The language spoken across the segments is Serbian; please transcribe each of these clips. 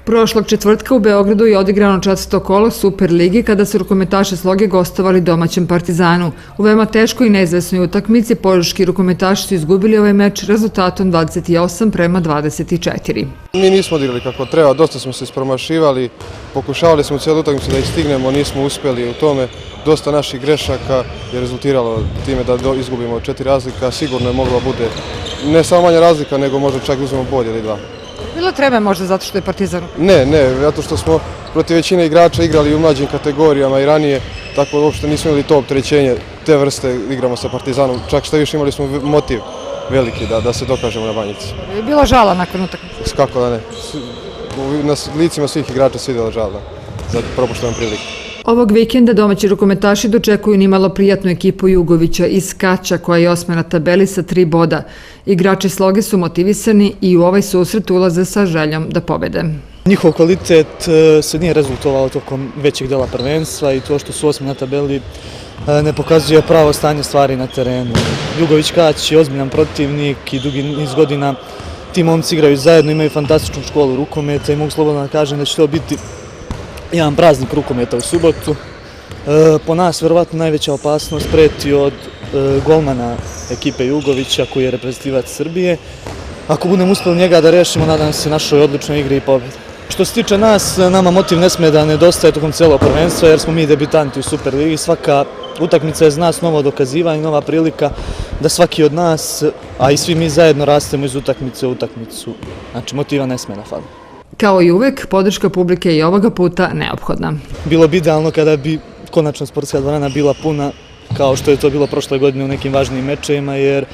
Prošlog četvrtka u Beogradu je odigrano četvrto kolo Superligi kada su rukometaši Sloge gostovali domaćem Partizanu. U veoma teškoj i neizvesnoj utakmici požeški rukometaši su izgubili ovaj meč rezultatom 28:24. Mi nismo odigrali kako treba, dosta smo se ispromašivali, pokušavali smo cijelu utakmicu da ih stignemo, nismo uspjeli u tome. Dosta naših grešaka je rezultiralo time da izgubimo 4 razlika, sigurno je mogla bude ne samo manja razlika, nego možda čak uzmemo bolje ili 2. Bilo treba možda zato što je Partizan? Ne, zato što smo protiv većine igrača igrali u mlađim kategorijama i ranije, tako da uopšte nismo imali to opterećenje, te vrste igramo sa Partizanom, čak što više imali smo motiv veliki da se dokažemo na Banjici. Je bilo žala nakon utakmice? Kako da ne, na licima svih igrača se vidjela žala za propuštenu priliku. Ovog vikenda domaći rukometaši dočekuju nimalo prijatnu ekipu Jugovića iz Kaća koja je 8. na tabeli sa 3 boda. Igrači Sloge su motivisani i u ovaj susret ulaze sa željom da pobede. Njihov kvalitet se nije rezultovao tokom većeg dela prvenstva i to što su 8. na tabeli ne pokazuje pravo stanje stvari na terenu. Jugović Kać je ozbiljan protivnik i dugi niz godina ti momci igraju zajedno, imaju fantastičnu školu rukometa i mogu slobodno da kažem da će to biti jedan praznik rukometa u subotu. Po nas verovatno najveća opasnost preti od golmana ekipe Jugovića koji je reprezentativac Srbije. Ako budemo uspjeli njega da rešimo, nadam se našoj odličnoj igri i pobjedi. Što se tiče nas, nama motiv ne sme da nedostaje tokom celog prvenstva jer smo mi debitanti u Superligi. Svaka utakmica je za nas novo dokazivanje, nova prilika da svaki od nas, a i svi mi zajedno rastemo iz utakmice u utakmicu. Znači motiva ne sme da fali. Kao i uvek, podrška publike je i ovoga puta neophodna. Bilo bi idealno kada bi konačno sportska dvorana bila puna, kao što je to bilo prošle godine u nekim važnim mečevima, jer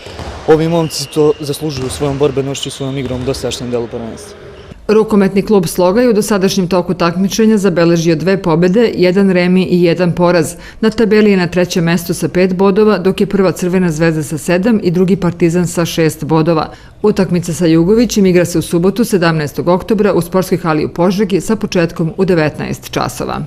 ovi momci to zaslužuju svojom borbenošću i svojom igrom u dosadašnjem delu prvenstva. Rukometni klub Sloga je u dosadašnjem toku takmičenja zabeležio 2 pobjede, 1 remi i 1 poraz. Na tabeli je na 3. mestu sa 5 bodova, dok je prva Crvena zvezda sa 7 i drugi Partizan sa 6 bodova. Utakmica sa Jugovićem igra se u subotu 17. oktobra u sportskoj hali u Požegi sa početkom u 19 časova.